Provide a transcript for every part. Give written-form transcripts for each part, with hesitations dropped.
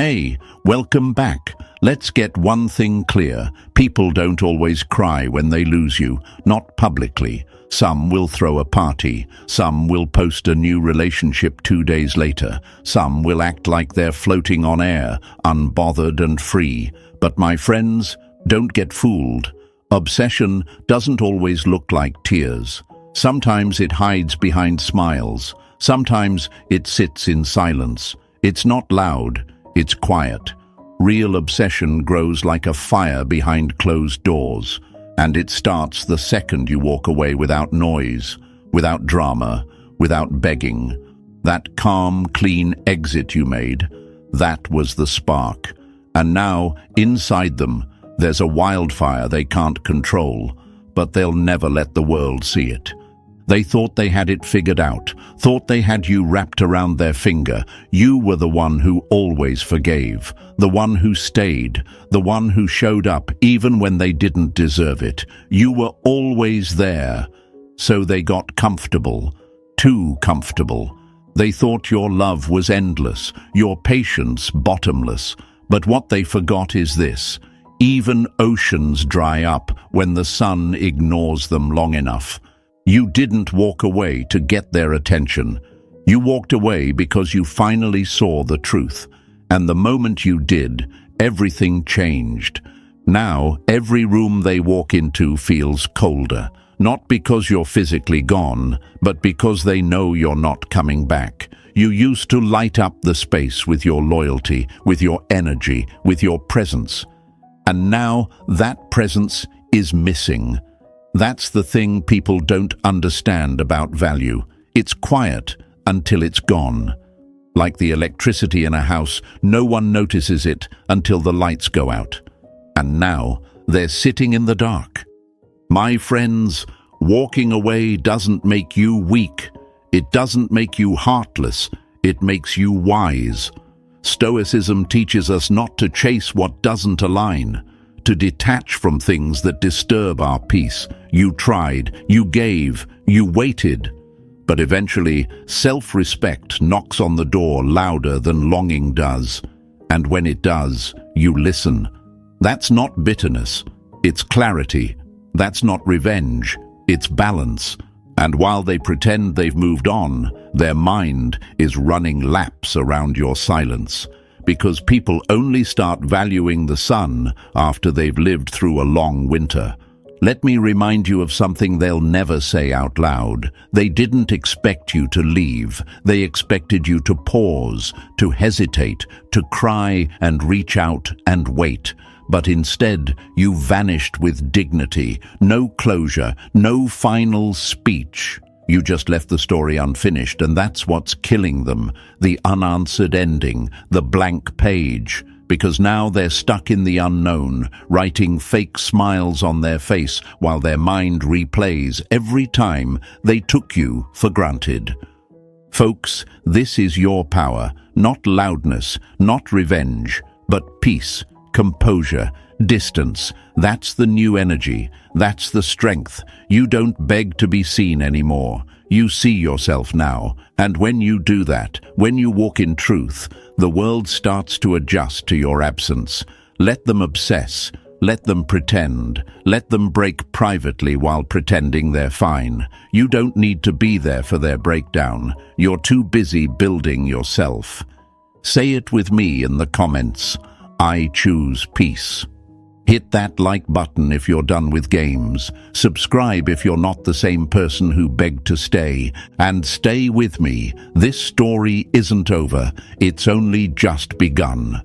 Hey, welcome back. Let's get one thing clear. People don't always cry when they lose you, not publicly. Some will throw a party. Some will post a new relationship 2 days later. Some will act like they're floating on air, unbothered and free. But my friends, don't get fooled. Obsession doesn't always look like tears. Sometimes it hides behind smiles. Sometimes it sits in silence. It's not loud. It's quiet. Real obsession grows like a fire behind closed doors, and it starts the second you walk away without noise, without drama, without begging. That calm, clean exit you made, that was the spark. And now, inside them, there's a wildfire they can't control, but they'll never let the world see it. They thought they had it figured out, thought they had you wrapped around their finger. You were the one who always forgave, the one who stayed, the one who showed up even when they didn't deserve it. You were always there. So they got comfortable, too comfortable. They thought your love was endless, your patience bottomless. But what they forgot is this: even oceans dry up when the sun ignores them long enough. You didn't walk away to get their attention. You walked away because you finally saw the truth. And the moment you did, everything changed. Now, every room they walk into feels colder. Not because you're physically gone, but because they know you're not coming back. You used to light up the space with your loyalty, with your energy, with your presence. And now that presence is missing. That's the thing people don't understand about value. It's quiet until it's gone. Like the electricity in a house, no one notices it until the lights go out. And now they're sitting in the dark. My friends, walking away doesn't make you weak. It doesn't make you heartless. It makes you wise. Stoicism teaches us not to chase what doesn't align, to detach from things that disturb our peace. You tried, you gave, you waited. But eventually, self-respect knocks on the door louder than longing does. And when it does, you listen. That's not bitterness, it's clarity. That's not revenge, it's balance. And while they pretend they've moved on, their mind is running laps around your silence. Because people only start valuing the sun after they've lived through a long winter. Let me remind you of something they'll never say out loud. They didn't expect you to leave. They expected you to pause, to hesitate, to cry and reach out and wait. But instead, you vanished with dignity. No closure, no final speech. You just left the story unfinished, and that's what's killing them. The unanswered ending, the blank page. Because now they're stuck in the unknown, writing fake smiles on their face while their mind replays every time they took you for granted. Folks, this is your power, not loudness, not revenge, but peace, composure, distance. That's the new energy. That's the strength. You don't beg to be seen anymore. You see yourself now. And when you do that, when you walk in truth, the world starts to adjust to your absence. Let them obsess. Let them pretend. Let them break privately while pretending they're fine. You don't need to be there for their breakdown. You're too busy building yourself. Say it with me in the comments. I choose peace. Hit that like button if you're done with games. Subscribe if you're not the same person who begged to stay. And stay with me. This story isn't over. It's only just begun.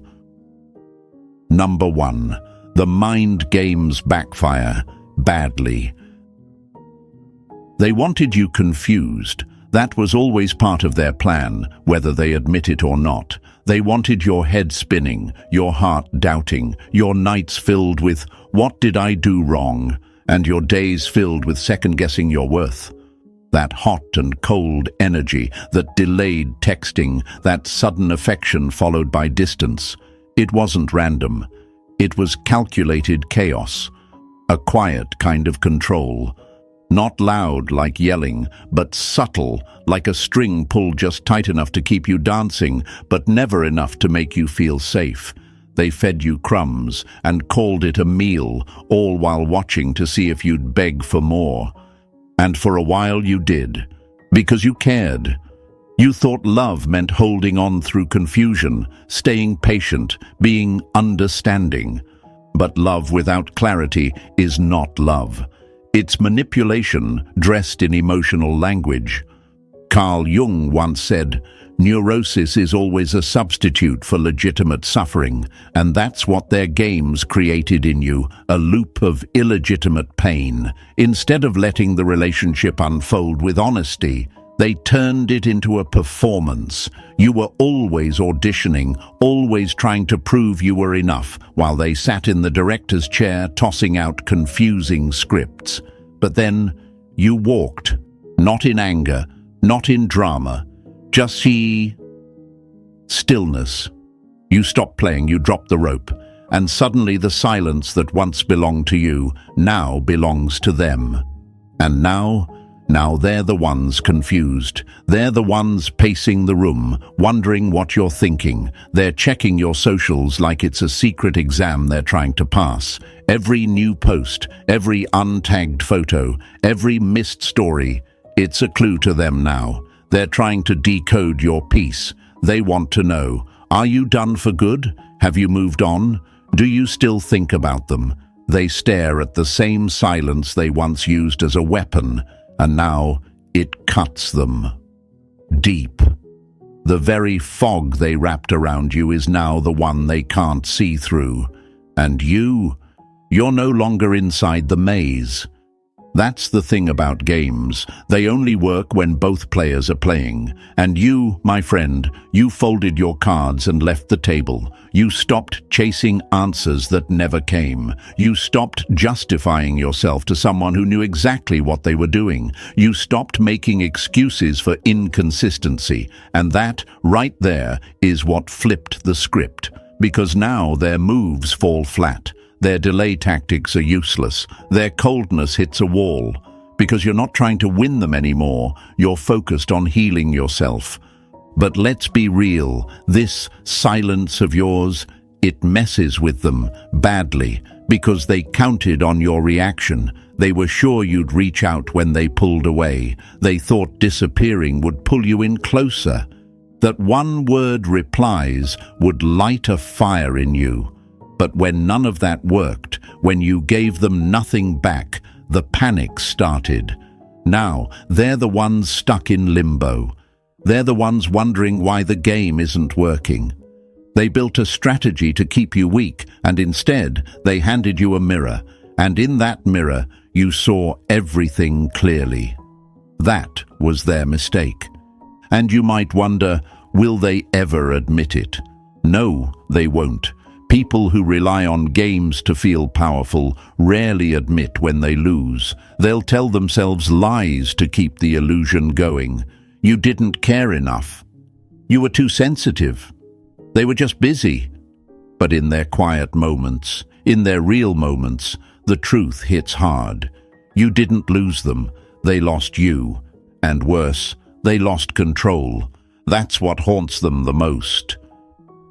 Number 1. The mind games backfire badly. They wanted you confused. That was always part of their plan, whether they admit it or not. They wanted your head spinning, your heart doubting, your nights filled with, "What did I do wrong?" and your days filled with second-guessing your worth. That hot and cold energy, that delayed texting, that sudden affection followed by distance. It wasn't random. It was calculated chaos, a quiet kind of control. Not loud like yelling, but subtle, like a string pulled just tight enough to keep you dancing, but never enough to make you feel safe. They fed you crumbs and called it a meal, all while watching to see if you'd beg for more. And for a while you did, because you cared. You thought love meant holding on through confusion, staying patient, being understanding. But love without clarity is not love. It's manipulation dressed in emotional language. Carl Jung once said, "Neurosis is always a substitute for legitimate suffering," and that's what their games created in you, a loop of illegitimate pain. Instead of letting the relationship unfold with honesty, they turned it into a performance. You were always auditioning, always trying to prove you were enough, while they sat in the director's chair tossing out confusing scripts. But then you walked, not in anger, not in drama, just stillness. You stopped playing, you dropped the rope, and suddenly the silence that once belonged to you now belongs to them. And now they're the ones confused. They're the ones pacing the room, wondering what you're thinking. They're checking your socials like it's a secret exam they're trying to pass. Every new post, every untagged photo, every missed story, it's a clue to them now. They're trying to decode your peace. They want to know, are you done for good? Have you moved on? Do you still think about them? They stare at the same silence they once used as a weapon, and now it cuts them deep. The very fog they wrapped around you is now the one they can't see through. And you're no longer inside the maze. That's the thing about games. They only work when both players are playing. And you, my friend, you folded your cards and left the table. You stopped chasing answers that never came. You stopped justifying yourself to someone who knew exactly what they were doing. You stopped making excuses for inconsistency. And that, right there, is what flipped the script. Because now their moves fall flat. Their delay tactics are useless. Their coldness hits a wall. Because you're not trying to win them anymore. You're focused on healing yourself. But let's be real. This silence of yours, it messes with them badly. Because they counted on your reaction. They were sure you'd reach out when they pulled away. They thought disappearing would pull you in closer. That one-word replies would light a fire in you. But when none of that worked, when you gave them nothing back, the panic started. Now, they're the ones stuck in limbo. They're the ones wondering why the game isn't working. They built a strategy to keep you weak, and instead, they handed you a mirror. And in that mirror, you saw everything clearly. That was their mistake. And you might wonder, will they ever admit it? No, they won't. People who rely on games to feel powerful rarely admit when they lose. They'll tell themselves lies to keep the illusion going. You didn't care enough. You were too sensitive. They were just busy. But in their quiet moments, in their real moments, the truth hits hard. You didn't lose them. They lost you. And worse, they lost control. That's what haunts them the most.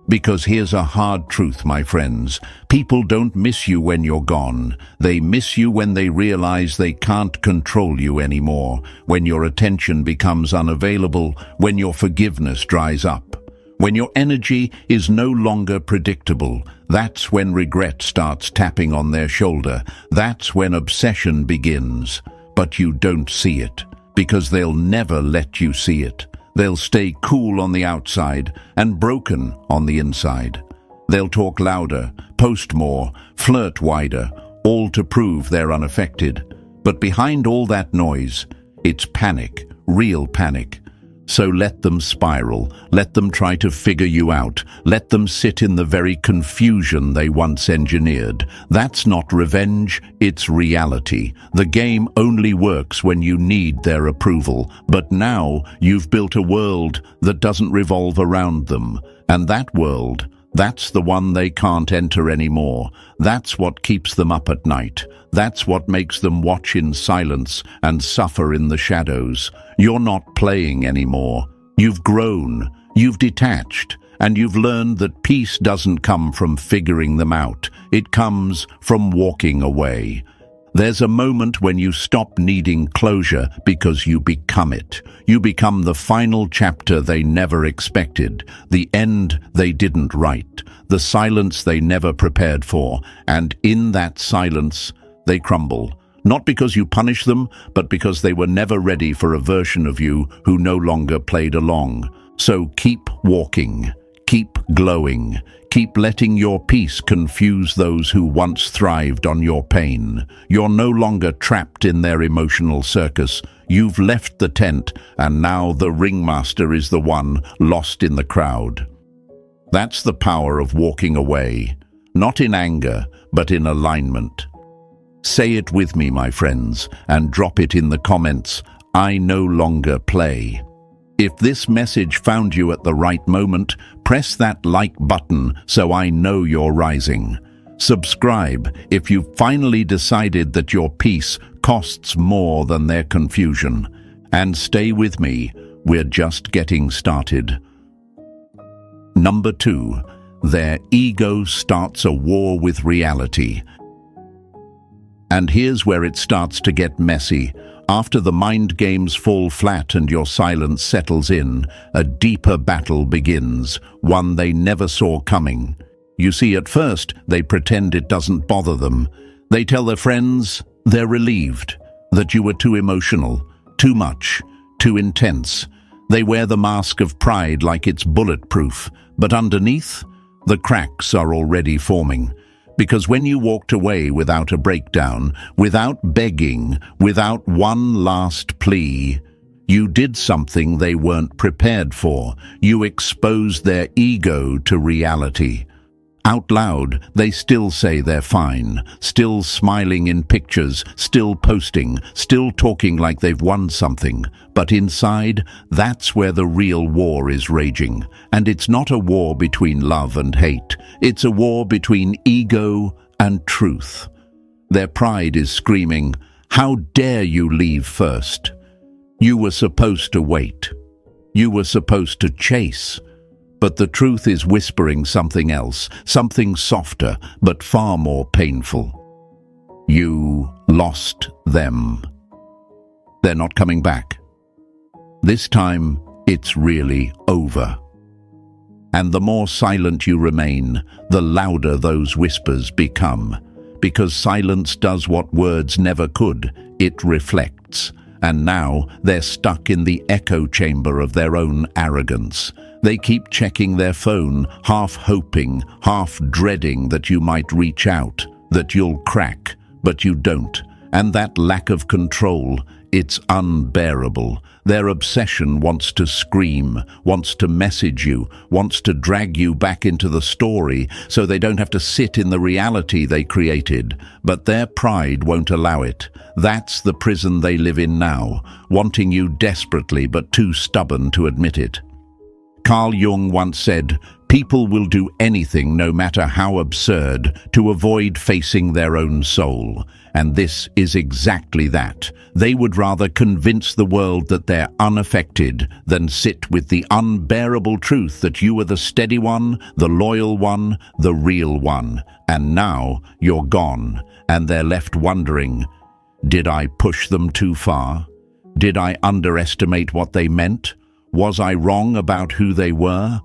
Because here's a hard truth, my friends. People don't miss you when you're gone. They miss you when they realize they can't control you anymore, when your attention becomes unavailable, when your forgiveness dries up, when your energy is no longer predictable. That's when regret starts tapping on their shoulder. That's when obsession begins. But you don't see it, because they'll never let you see it. They'll stay cool on the outside and broken on the inside. They'll talk louder, post more, flirt wider, all to prove they're unaffected. But behind all that noise, it's panic, real panic. So let them spiral, let them try to figure you out, let them sit in the very confusion they once engineered. That's not revenge, it's reality. The game only works when you need their approval, but now you've built a world that doesn't revolve around them. And that world, That's the one they can't enter anymore. That's what keeps them up at night. That's what makes them watch in silence and suffer in the shadows. You're not playing anymore. You've grown, you've detached, and you've learned that peace doesn't come from figuring them out. It comes from walking away. There's a moment when you stop needing closure because you become it. You become the final chapter they never expected, the end they didn't write, the silence they never prepared for, and in that silence, they crumble. Not because you punish them, but because they were never ready for a version of you who no longer played along. So keep walking, keep glowing, keep letting your peace confuse those who once thrived on your pain. You're no longer trapped in their emotional circus. You've left the tent, and now the ringmaster is the one lost in the crowd. That's the power of walking away, not in anger, but in alignment. Say it with me, my friends, and drop it in the comments. I no longer play. If this message found you at the right moment, press that like button so I know you're rising. Subscribe if you've finally decided that your peace costs more than their confusion. And stay with me, we're just getting started. Number 2, their ego starts a war with reality. And here's where it starts to get messy. After the mind games fall flat and your silence settles in, a deeper battle begins, one they never saw coming. You see, at first, they pretend it doesn't bother them. They tell their friends they're relieved, that you were too emotional, too much, too intense. They wear the mask of pride like it's bulletproof, but underneath, the cracks are already forming. Because when you walked away without a breakdown, without begging, without one last plea, you did something they weren't prepared for. You exposed their ego to reality. Out loud, they still say they're fine, still smiling in pictures, still posting, still talking like they've won something. But inside, that's where the real war is raging. And it's not a war between love and hate. It's a war between ego and truth. Their pride is screaming, "How dare you leave first? You were supposed to wait. You were supposed to chase." But the truth is whispering something else, something softer, but far more painful. You lost them. They're not coming back. This time, it's really over. And the more silent you remain, the louder those whispers become. Because silence does what words never could, it reflects. And now they're stuck in the echo chamber of their own arrogance. They keep checking their phone, half hoping, half dreading that you might reach out, that you'll crack, but you don't. And that lack of control, it's unbearable. Their obsession wants to scream, wants to message you, wants to drag you back into the story so they don't have to sit in the reality they created. But their pride won't allow it. That's the prison they live in now, wanting you desperately but too stubborn to admit it. Carl Jung once said, "People will do anything, no matter how absurd, to avoid facing their own soul." And this is exactly that. They would rather convince the world that they're unaffected than sit with the unbearable truth that you are the steady one, the loyal one, the real one. And now you're gone, and they're left wondering, did I push them too far? Did I underestimate what they meant? Was I wrong about who they were?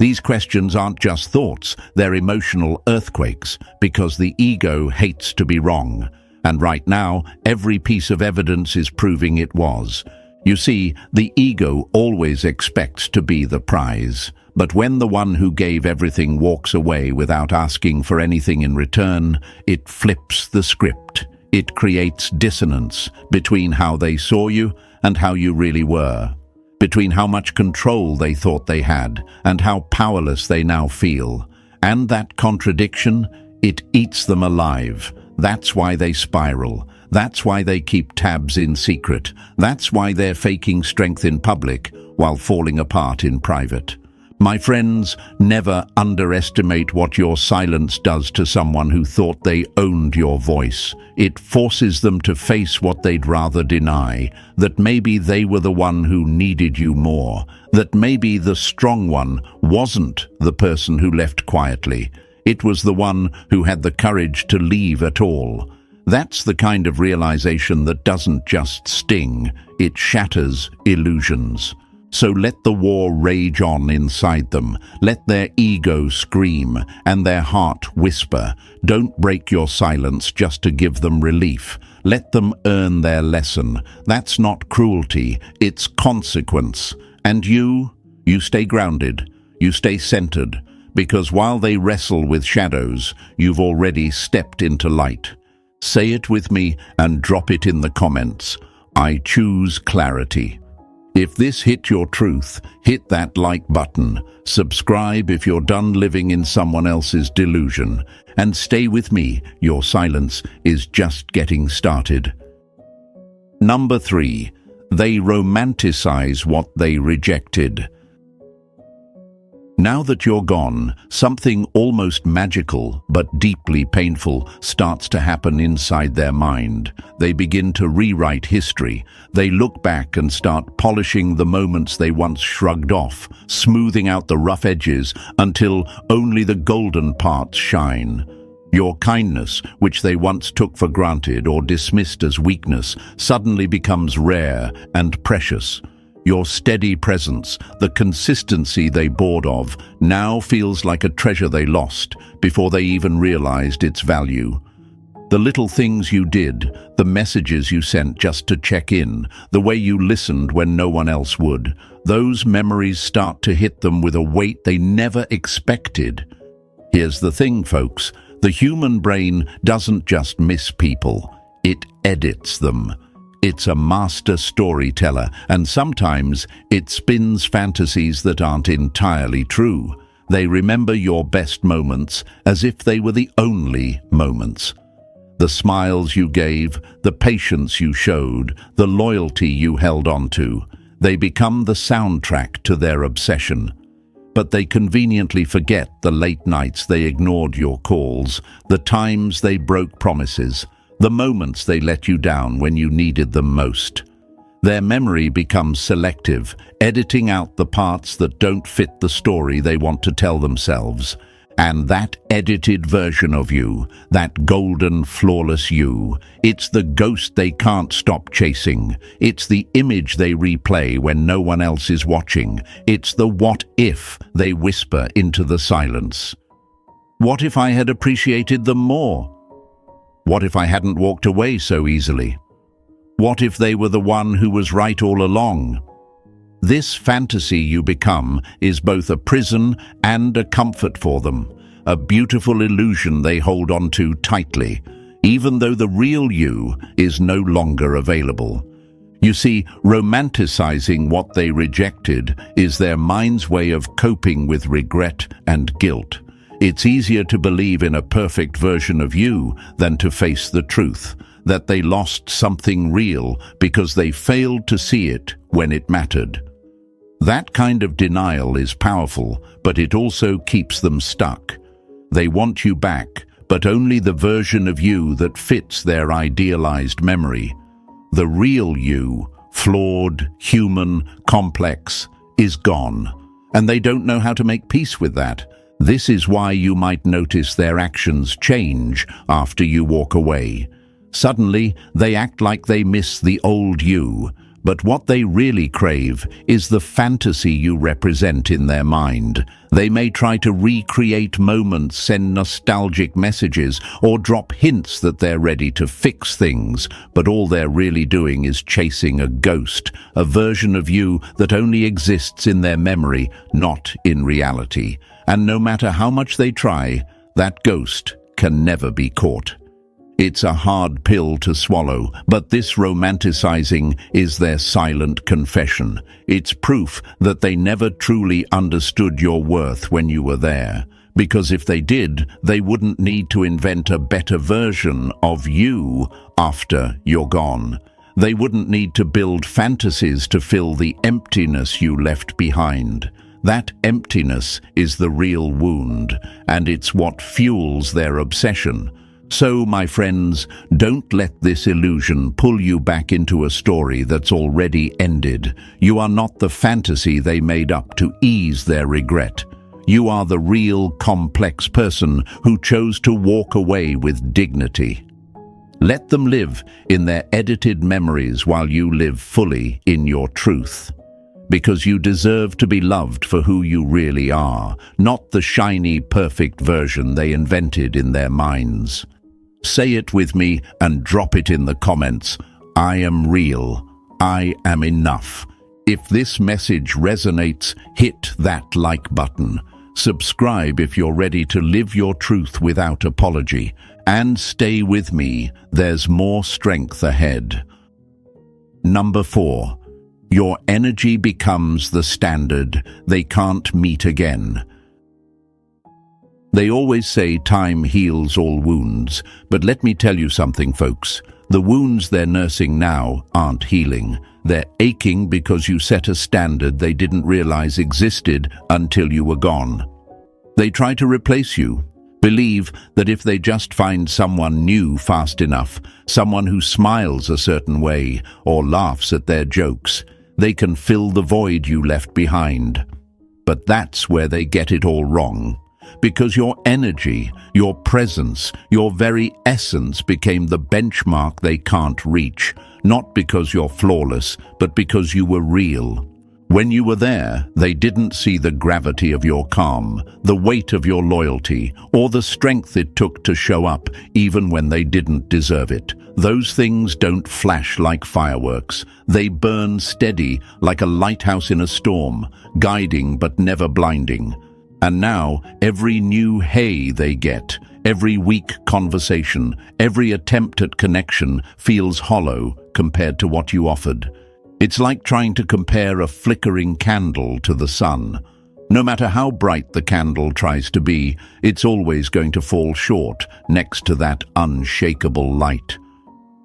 These questions aren't just thoughts, they're emotional earthquakes, because the ego hates to be wrong. And right now, every piece of evidence is proving it was. You see, the ego always expects to be the prize. But when the one who gave everything walks away without asking for anything in return, it flips the script. It creates dissonance between how they saw you and how you really were. Between how much control they thought they had and how powerless they now feel. And that contradiction, it eats them alive. That's why they spiral. That's why they keep tabs in secret. That's why they're faking strength in public while falling apart in private. My friends, never underestimate what your silence does to someone who thought they owned your voice. It forces them to face what they'd rather deny, that maybe they were the one who needed you more, that maybe the strong one wasn't the person who left quietly. It was the one who had the courage to leave at all. That's the kind of realization that doesn't just sting, it shatters illusions. So let the war rage on inside them. Let their ego scream and their heart whisper. Don't break your silence just to give them relief. Let them earn their lesson. That's not cruelty, it's consequence. And you stay grounded, you stay centered, because while they wrestle with shadows, you've already stepped into light. Say it with me and drop it in the comments. I choose clarity. If this hit your truth, hit that like button. Subscribe if you're done living in someone else's delusion. And stay with me, your silence is just getting started. Number 3. They romanticize what they rejected. Now that you're gone, something almost magical but deeply painful starts to happen inside their mind. They begin to rewrite history. They look back and start polishing the moments they once shrugged off, smoothing out the rough edges until only the golden parts shine. Your kindness, which they once took for granted or dismissed as weakness, suddenly becomes rare and precious. Your steady presence, the consistency they bored of, now feels like a treasure they lost before they even realized its value. The little things you did, the messages you sent just to check in, the way you listened when no one else would, those memories start to hit them with a weight they never expected. Here's the thing, folks. The human brain doesn't just miss people, it edits them. It's a master storyteller, and sometimes it spins fantasies that aren't entirely true. They remember your best moments as if they were the only moments. The smiles you gave, the patience you showed, the loyalty you held onto, they become the soundtrack to their obsession. But they conveniently forget the late nights they ignored your calls, the times they broke promises, the moments they let you down when you needed them most. Their memory becomes selective, editing out the parts that don't fit the story they want to tell themselves. And that edited version of you, that golden, flawless you, it's the ghost they can't stop chasing. It's the image they replay when no one else is watching. It's the what if they whisper into the silence. What if I had appreciated them more? What if I hadn't walked away so easily? What if they were the one who was right all along? This fantasy you become is both a prison and a comfort for them, a beautiful illusion they hold on to tightly, even though the real you is no longer available. You see, romanticizing what they rejected is their mind's way of coping with regret and guilt. It's easier to believe in a perfect version of you than to face the truth, that they lost something real because they failed to see it when it mattered. That kind of denial is powerful, but it also keeps them stuck. They want you back, but only the version of you that fits their idealized memory. The real you, flawed, human, complex, is gone, and they don't know how to make peace with that. This is why you might notice their actions change after you walk away. Suddenly, they act like they miss the old you, but what they really crave is the fantasy you represent in their mind. They may try to recreate moments, send nostalgic messages, or drop hints that they're ready to fix things, but all they're really doing is chasing a ghost, a version of you that only exists in their memory, not in reality. And no matter how much they try, that ghost can never be caught. It's a hard pill to swallow, but this romanticizing is their silent confession. It's proof that they never truly understood your worth when you were there. Because if they did, they wouldn't need to invent a better version of you after you're gone. They wouldn't need to build fantasies to fill the emptiness you left behind. That emptiness is the real wound, and it's what fuels their obsession. So, my friends, don't let this illusion pull you back into a story that's already ended. You are not the fantasy they made up to ease their regret. You are the real, complex person who chose to walk away with dignity. Let them live in their edited memories while you live fully in your truth. Because you deserve to be loved for who you really are, not the shiny, perfect version they invented in their minds. Say it with me and drop it in the comments. I am real. I am enough. If this message resonates, hit that like button. Subscribe if you're ready to live your truth without apology. And stay with me. There's more strength ahead. Number 4. Your energy becomes the standard they can't meet again. They always say time heals all wounds, but let me tell you something, folks. The wounds they're nursing now aren't healing. They're aching because you set a standard they didn't realize existed until you were gone. They try to replace you. Believe that if they just find someone new fast enough, someone who smiles a certain way or laughs at their jokes, they can fill the void you left behind. But that's where they get it all wrong. Because your energy, your presence, your very essence became the benchmark they can't reach, not because you're flawless, but because you were real. When you were there, they didn't see the gravity of your calm, the weight of your loyalty, or the strength it took to show up, even when they didn't deserve it. Those things don't flash like fireworks. They burn steady, like a lighthouse in a storm, guiding but never blinding. And now, every new hey they get, every weak conversation, every attempt at connection feels hollow compared to what you offered. It's like trying to compare a flickering candle to the sun. No matter how bright the candle tries to be, it's always going to fall short next to that unshakable light.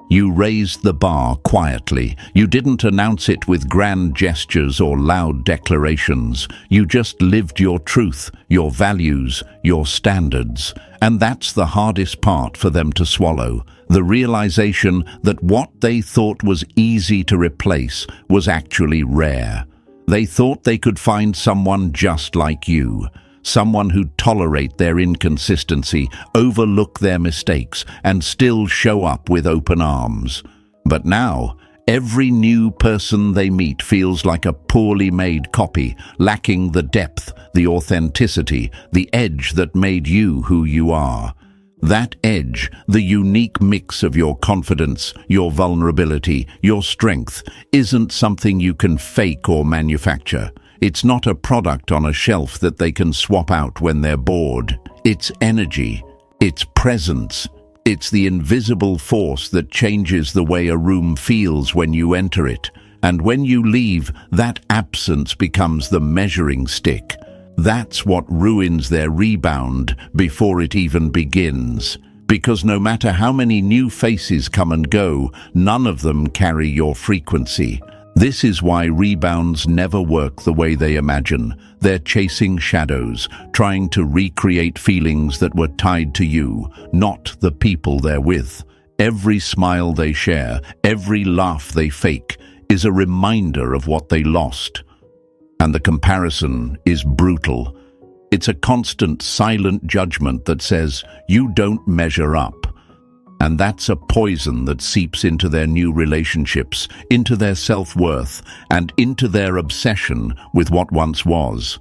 You raised the bar quietly. You didn't announce it with grand gestures or loud declarations. You just lived your truth, your values, your standards. And that's the hardest part for them to swallow. The realization that what they thought was easy to replace was actually rare. They thought they could find someone just like you. Someone who'd tolerate their inconsistency, overlook their mistakes, and still show up with open arms. But now, every new person they meet feels like a poorly made copy, lacking the depth, the authenticity, the edge that made you who you are. That edge, the unique mix of your confidence, your vulnerability, your strength, isn't something you can fake or manufacture. It's not a product on a shelf that they can swap out when they're bored. It's energy. It's presence. It's the invisible force that changes the way a room feels when you enter it. And when you leave, that absence becomes the measuring stick. That's what ruins their rebound before it even begins. Because no matter how many new faces come and go, none of them carry your frequency. This is why rebounds never work the way they imagine. They're chasing shadows, trying to recreate feelings that were tied to you, not the people they're with. Every smile they share, every laugh they fake, is a reminder of what they lost. And the comparison is brutal. It's a constant, silent judgment that says, you don't measure up. And that's a poison that seeps into their new relationships, into their self-worth, and into their obsession with what once was.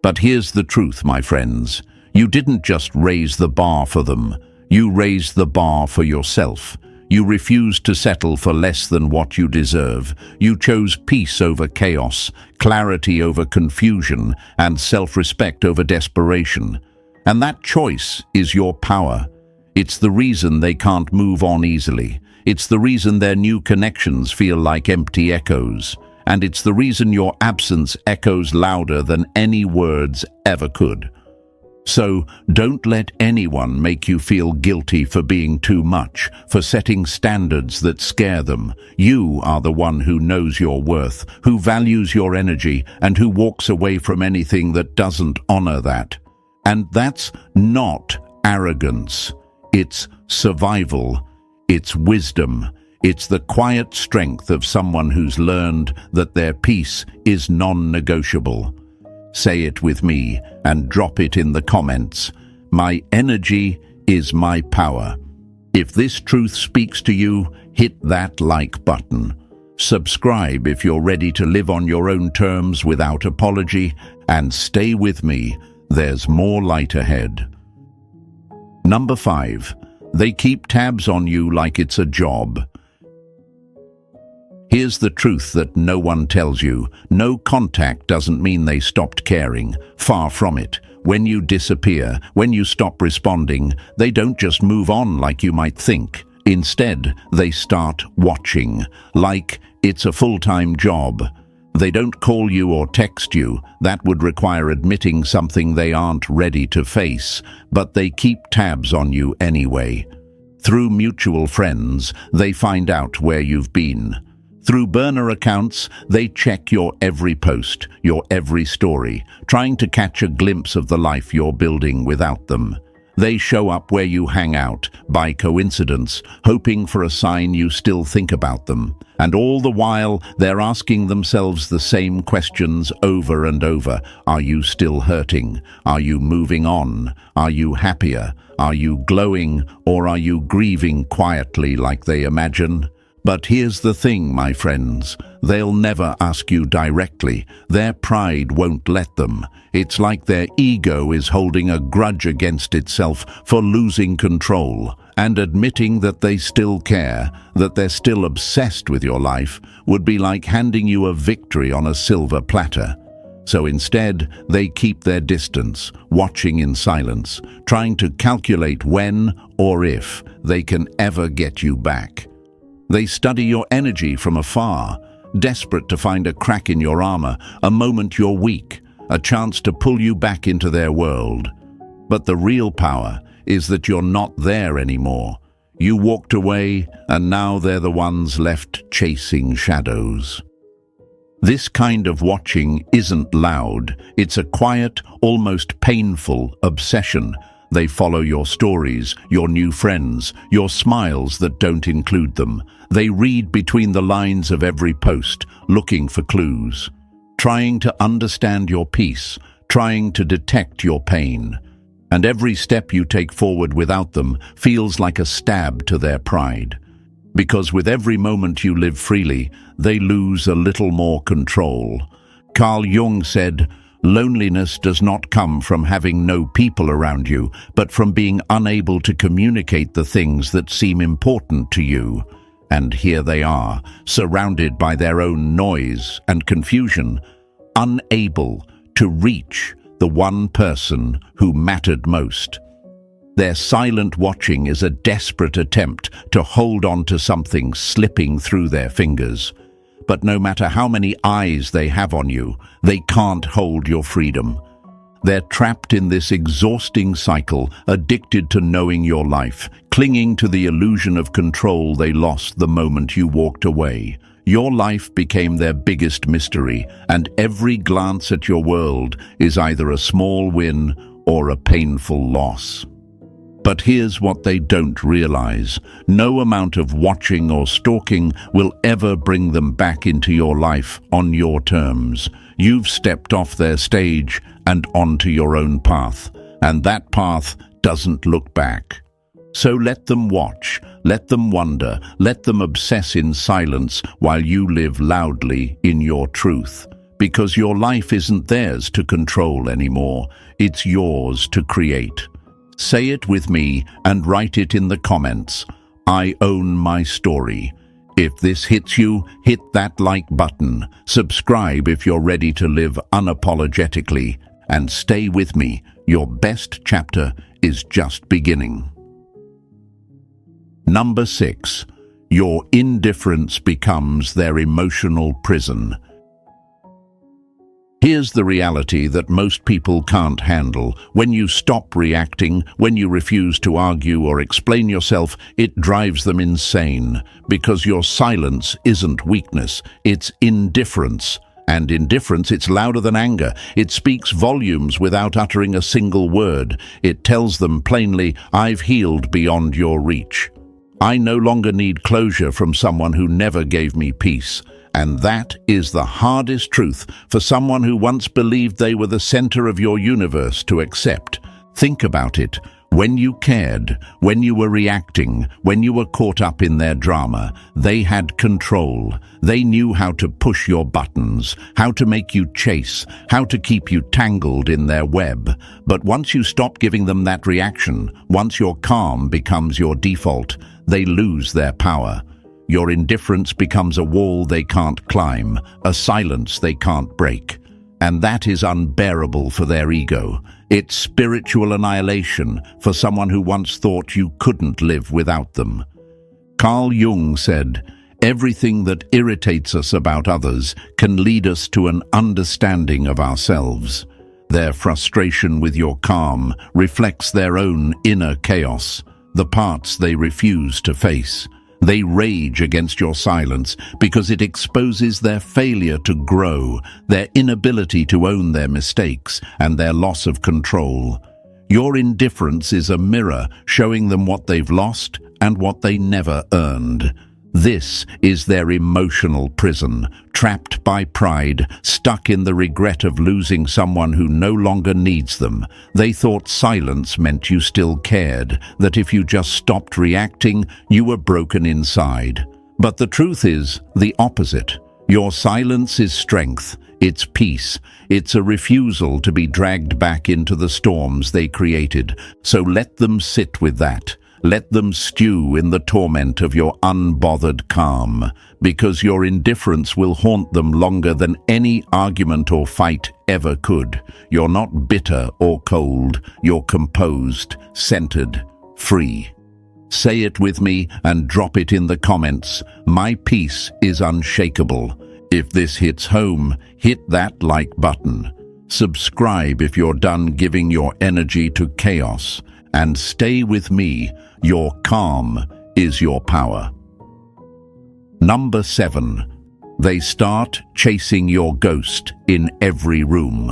But here's the truth, my friends. You didn't just raise the bar for them. You raised the bar for yourself. You refused to settle for less than what you deserve. You chose peace over chaos, clarity over confusion, and self-respect over desperation. And that choice is your power. It's the reason they can't move on easily. It's the reason their new connections feel like empty echoes. And it's the reason your absence echoes louder than any words ever could. So, don't let anyone make you feel guilty for being too much, for setting standards that scare them. You are the one who knows your worth, who values your energy, and who walks away from anything that doesn't honor that. And that's not arrogance. It's survival. It's wisdom. It's the quiet strength of someone who's learned that their peace is non-negotiable. Say it with me and drop it in the comments. My energy is my power. If this truth speaks to you, hit that like button. Subscribe if you're ready to live on your own terms without apology, and stay with me. There's more light ahead. Number 5. They keep tabs on you like it's a job. Here's the truth that no one tells you. No contact doesn't mean they stopped caring. Far from it. When you disappear, when you stop responding, they don't just move on like you might think. Instead, they start watching, like it's a full-time job. They don't call you or text you. That would require admitting something they aren't ready to face, but they keep tabs on you anyway. Through mutual friends, they find out where you've been. Through burner accounts, they check your every post, your every story, trying to catch a glimpse of the life you're building without them. They show up where you hang out, by coincidence, hoping for a sign you still think about them. And all the while, they're asking themselves the same questions over and over. Are you still hurting? Are you moving on? Are you happier? Are you glowing? Or are you grieving quietly like they imagine? But here's the thing, my friends. They'll never ask you directly. Their pride won't let them. It's like their ego is holding a grudge against itself for losing control. And admitting that they still care, that they're still obsessed with your life, would be like handing you a victory on a silver platter. So instead, they keep their distance, watching in silence, trying to calculate when or if they can ever get you back. They study your energy from afar, desperate to find a crack in your armor, a moment you're weak, a chance to pull you back into their world. But the real power is that you're not there anymore. You walked away, and now they're the ones left chasing shadows. This kind of watching isn't loud. It's a quiet, almost painful obsession. They follow your stories, your new friends, your smiles that don't include them. They read between the lines of every post, looking for clues, trying to understand your peace, trying to detect your pain. And every step you take forward without them feels like a stab to their pride. Because with every moment you live freely, they lose a little more control. Carl Jung said, "Loneliness does not come from having no people around you, but from being unable to communicate the things that seem important to you." And here they are, surrounded by their own noise and confusion, unable to reach the one person who mattered most. Their silent watching is a desperate attempt to hold on to something slipping through their fingers. But no matter how many eyes they have on you, they can't hold your freedom. They're trapped in this exhausting cycle, addicted to knowing your life, clinging to the illusion of control they lost the moment you walked away. Your life became their biggest mystery, and every glance at your world is either a small win or a painful loss. But here's what they don't realize. No amount of watching or stalking will ever bring them back into your life on your terms. You've stepped off their stage and onto your own path, and that path doesn't look back. So let them watch, let them wonder, let them obsess in silence while you live loudly in your truth. Because your life isn't theirs to control anymore, it's yours to create. Say it with me and write it in the comments. I own my story. If this hits you, hit that like button. Subscribe if you're ready to live unapologetically. And stay with me. Your best chapter is just beginning. Number 6. Your indifference becomes their emotional prison. Here's the reality that most people can't handle. When you stop reacting, when you refuse to argue or explain yourself, it drives them insane. Because your silence isn't weakness, it's indifference. And indifference, it's louder than anger. It speaks volumes without uttering a single word. It tells them plainly, "I've healed beyond your reach. I no longer need closure from someone who never gave me peace." And that is the hardest truth for someone who once believed they were the center of your universe to accept. Think about it. When you cared, when you were reacting, when you were caught up in their drama, they had control. They knew how to push your buttons, how to make you chase, how to keep you tangled in their web. But once you stop giving them that reaction, once your calm becomes your default, they lose their power. Your indifference becomes a wall they can't climb, a silence they can't break. And that is unbearable for their ego. It's spiritual annihilation for someone who once thought you couldn't live without them. Carl Jung said, "Everything that irritates us about others can lead us to an understanding of ourselves." Their frustration with your calm reflects their own inner chaos, the parts they refuse to face. They rage against your silence because it exposes their failure to grow, their inability to own their mistakes, and their loss of control. Your indifference is a mirror showing them what they've lost and what they never earned. This is their emotional prison, trapped by pride, stuck in the regret of losing someone who no longer needs them. They thought silence meant you still cared, that if you just stopped reacting, you were broken inside. But the truth is the opposite. Your silence is strength, it's peace, it's a refusal to be dragged back into the storms they created. So let them sit with that. Let them stew in the torment of your unbothered calm, because your indifference will haunt them longer than any argument or fight ever could. You're not bitter or cold, you're composed, centered, free. Say it with me and drop it in the comments. My peace is unshakable. If this hits home, hit that like button. Subscribe if you're done giving your energy to chaos. And stay with me. Your calm is your power. Number 7. They start chasing your ghost in every room.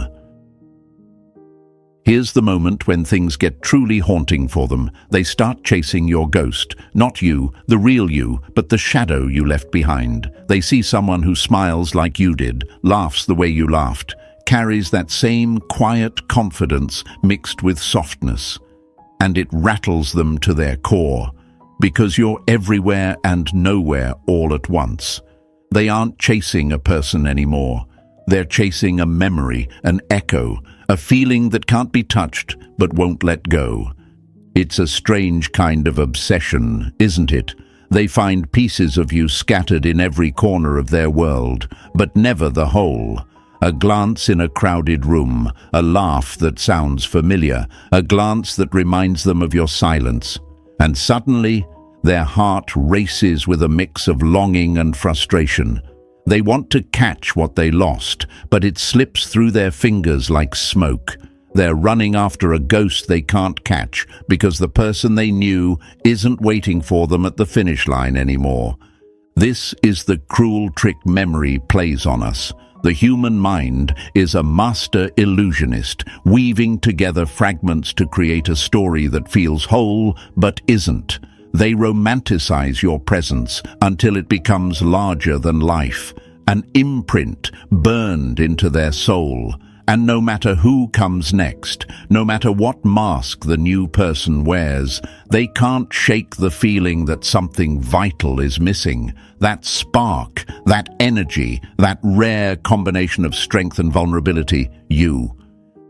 Here's the moment when things get truly haunting for them. They start chasing your ghost. Not you, the real you, but the shadow you left behind. They see someone who smiles like you did, laughs the way you laughed, carries that same quiet confidence mixed with softness. And it rattles them to their core, because you're everywhere and nowhere all at once. They aren't chasing a person anymore. They're chasing a memory, an echo, a feeling that can't be touched but won't let go. It's a strange kind of obsession, isn't it? They find pieces of you scattered in every corner of their world, but never the whole. A glance in a crowded room, a laugh that sounds familiar, a glance that reminds them of your silence. And suddenly, their heart races with a mix of longing and frustration. They want to catch what they lost, but it slips through their fingers like smoke. They're running after a ghost they can't catch because the person they knew isn't waiting for them at the finish line anymore. This is the cruel trick memory plays on us. The human mind is a master illusionist, weaving together fragments to create a story that feels whole but isn't. They romanticize your presence until it becomes larger than life, an imprint burned into their soul. And no matter who comes next, no matter what mask the new person wears, they can't shake the feeling that something vital is missing. That spark, that energy, that rare combination of strength and vulnerability, you.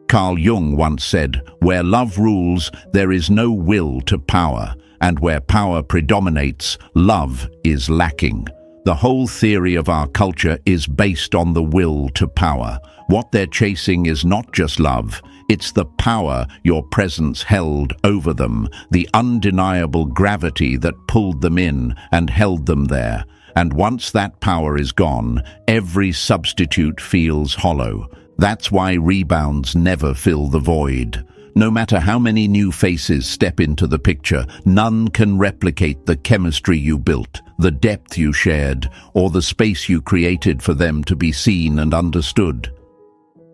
Carl Jung once said, "Where love rules, there is no will to power, and where power predominates, love is lacking." The whole theory of our culture is based on the will to power. What they're chasing is not just love, it's the power your presence held over them, the undeniable gravity that pulled them in and held them there. And once that power is gone, every substitute feels hollow. That's why rebounds never fill the void. No matter how many new faces step into the picture, none can replicate the chemistry you built, the depth you shared, or the space you created for them to be seen and understood.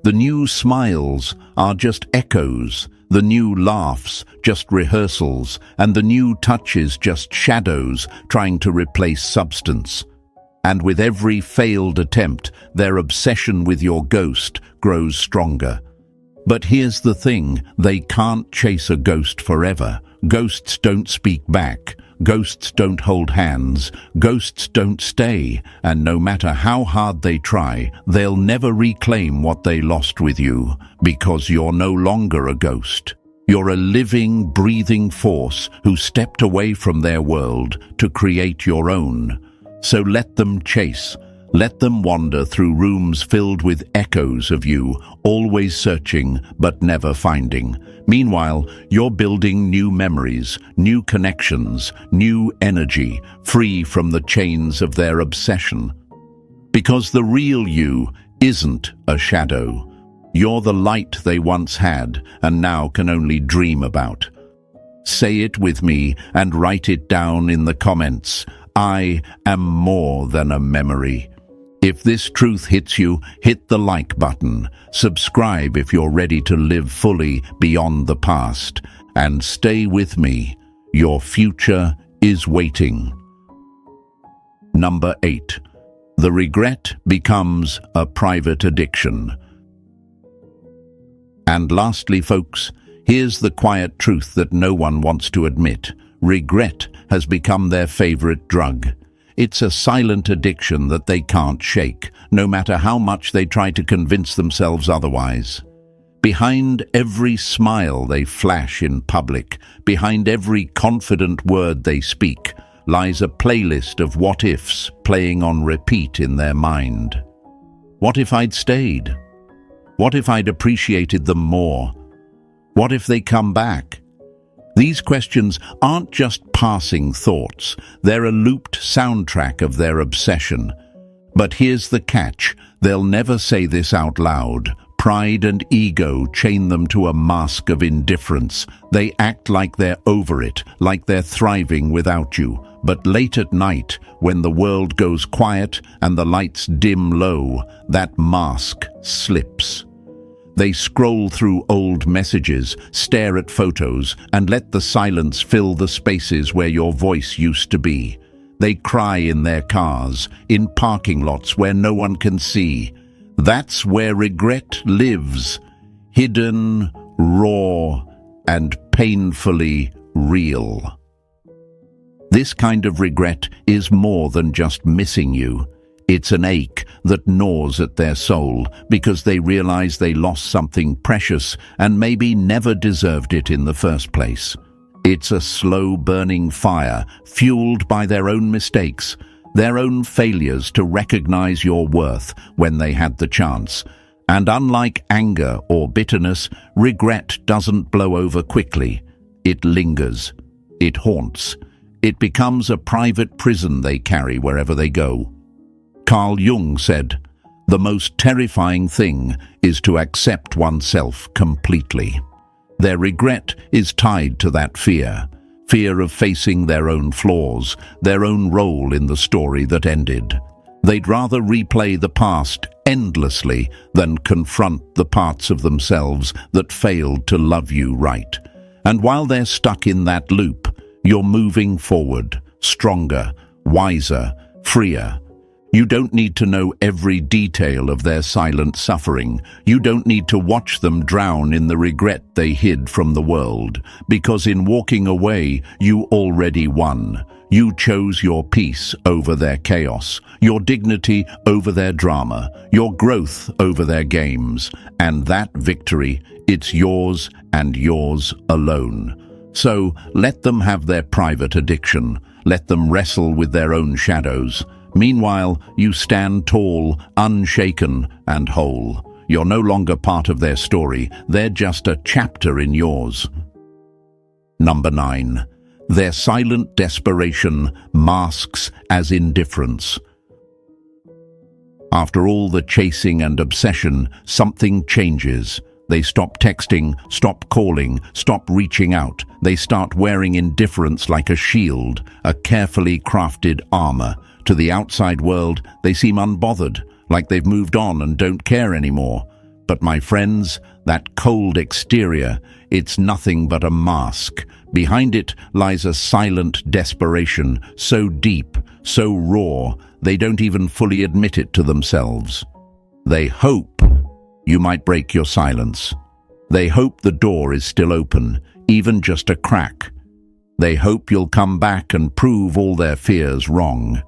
The new smiles are just echoes, the new laughs just rehearsals, and the new touches just shadows trying to replace substance. And with every failed attempt, their obsession with your ghost grows stronger. But here's the thing, they can't chase a ghost forever. Ghosts don't speak back. Ghosts don't hold hands. Ghosts don't stay. And no matter how hard they try, they'll never reclaim what they lost with you, because you're no longer a ghost. You're a living, breathing force who stepped away from their world to create your own. So let them chase. Let them wander through rooms filled with echoes of you, always searching but never finding. Meanwhile, you're building new memories, new connections, new energy, free from the chains of their obsession. Because the real you isn't a shadow. You're the light they once had and now can only dream about. Say it with me and write it down in the comments. I am more than a memory. If this truth hits you, hit the like button. Subscribe if you're ready to live fully beyond the past. And stay with me. Your future is waiting. Number 8. The regret becomes a private addiction. And lastly, folks, here's the quiet truth that no one wants to admit. Regret has become their favorite drug. It's a silent addiction that they can't shake, no matter how much they try to convince themselves otherwise. Behind every smile they flash in public, behind every confident word they speak, lies a playlist of what-ifs playing on repeat in their mind. What if I'd stayed? What if I'd appreciated them more? What if they come back? These questions aren't just passing thoughts, they're a looped soundtrack of their obsession. But here's the catch, they'll never say this out loud. Pride and ego chain them to a mask of indifference. They act like they're over it, like they're thriving without you. But late at night, when the world goes quiet and the lights dim low, that mask slips. They scroll through old messages, stare at photos, and let the silence fill the spaces where your voice used to be. They cry in their cars, in parking lots where no one can see. That's where regret lives, hidden, raw, and painfully real. This kind of regret is more than just missing you. It's an ache that gnaws at their soul because they realize they lost something precious and maybe never deserved it in the first place. It's a slow-burning fire fueled by their own mistakes, their own failures to recognize your worth when they had the chance. And unlike anger or bitterness, regret doesn't blow over quickly. It lingers. It haunts. It becomes a private prison they carry wherever they go. Carl Jung said, "The most terrifying thing is to accept oneself completely." Their regret is tied to that fear of facing their own flaws, their own role in the story that ended. They'd rather replay the past endlessly than confront the parts of themselves that failed to love you right. And while they're stuck in that loop, you're moving forward, stronger, wiser, freer. You don't need to know every detail of their silent suffering. You don't need to watch them drown in the regret they hid from the world, because in walking away, you already won. You chose your peace over their chaos, your dignity over their drama, your growth over their games, and that victory, it's yours and yours alone. So let them have their private addiction. Let them wrestle with their own shadows. Meanwhile, you stand tall, unshaken, and whole. You're no longer part of their story. They're just a chapter in yours. Number 9. Their silent desperation masks as indifference. After all the chasing and obsession, something changes. They stop texting, stop calling, stop reaching out. They start wearing indifference like a shield, a carefully crafted armor. To the outside world, they seem unbothered, like they've moved on and don't care anymore. But my friends, that cold exterior, it's nothing but a mask. Behind it lies a silent desperation, so deep, so raw, they don't even fully admit it to themselves. They hope you might break your silence. They hope the door is still open, even just a crack. They hope you'll come back and prove all their fears wrong.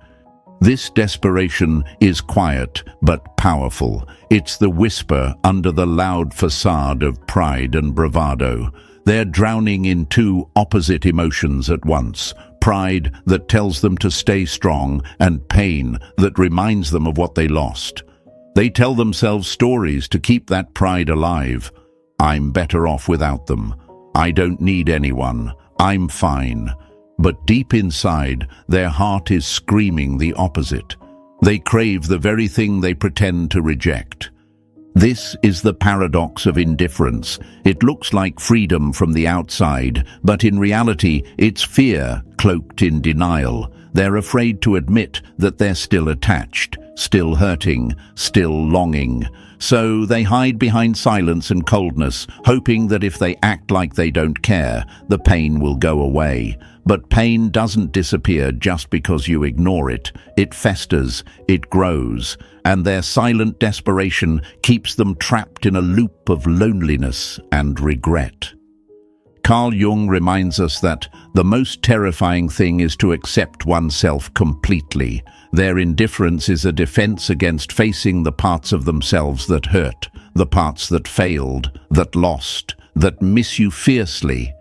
This desperation is quiet but powerful. It's the whisper under the loud facade of pride and bravado. They're drowning in two opposite emotions at once. Pride that tells them to stay strong, and pain that reminds them of what they lost. They tell themselves stories to keep that pride alive. I'm better off without them. I don't need anyone. I'm fine. But deep inside, their heart is screaming the opposite. They crave the very thing they pretend to reject. This is the paradox of indifference. It looks like freedom from the outside, but in reality, it's fear cloaked in denial. They're afraid to admit that they're still attached, still hurting, still longing. So they hide behind silence and coldness, hoping that if they act like they don't care, the pain will go away. But pain doesn't disappear just because you ignore it. It festers, it grows, and their silent desperation keeps them trapped in a loop of loneliness and regret. Carl Jung reminds us that the most terrifying thing is to accept oneself completely. Their indifference is a defense against facing the parts of themselves that hurt, the parts that failed, that lost, that miss you fiercely.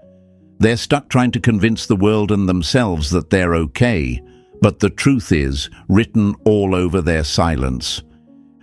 They're stuck trying to convince the world and themselves that they're okay, but the truth is written all over their silence.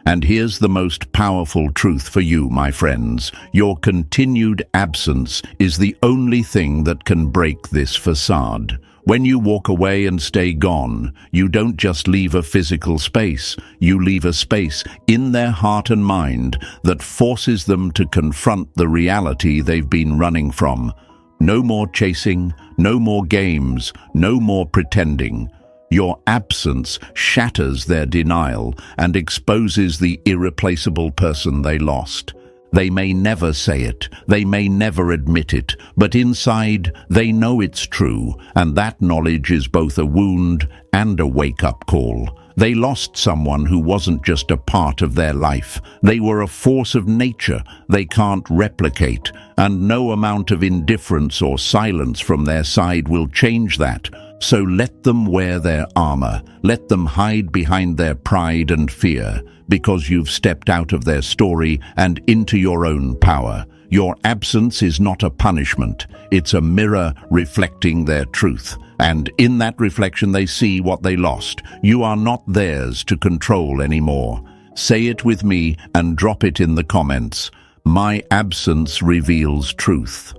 And here's the most powerful truth for you, my friends. Your continued absence is the only thing that can break this facade. When you walk away and stay gone, you don't just leave a physical space. You leave a space in their heart and mind that forces them to confront the reality they've been running from. No more chasing, no more games, no more pretending. Your absence shatters their denial and exposes the irreplaceable person they lost. They may never say it, they may never admit it, but inside they know it's true, and that knowledge is both a wound and a wake-up call. They lost someone who wasn't just a part of their life. They were a force of nature they can't replicate, and no amount of indifference or silence from their side will change that. So let them wear their armor, let them hide behind their pride and fear, because you've stepped out of their story and into your own power. Your absence is not a punishment, it's a mirror reflecting their truth. And in that reflection they see what they lost. You are not theirs to control anymore. Say it with me and drop it in the comments. My absence reveals truth.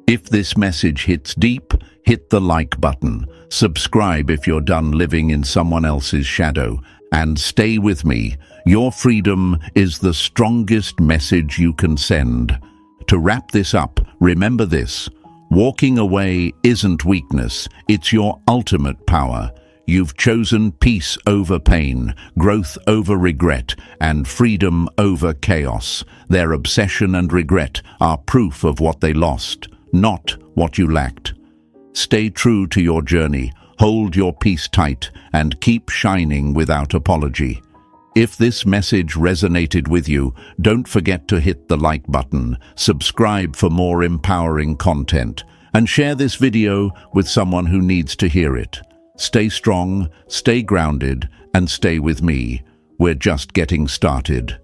If this message hits deep, hit the like button. Subscribe if you're done living in someone else's shadow. And stay with me. Your freedom is the strongest message you can send. To wrap this up, remember this. Walking away isn't weakness, it's your ultimate power. You've chosen peace over pain, growth over regret, and freedom over chaos. Their obsession and regret are proof of what they lost, not what you lacked. Stay true to your journey, hold your peace tight, and keep shining without apology. If this message resonated with you, don't forget to hit the like button, subscribe for more empowering content, and share this video with someone who needs to hear it. Stay strong, stay grounded, and stay with me. We're just getting started.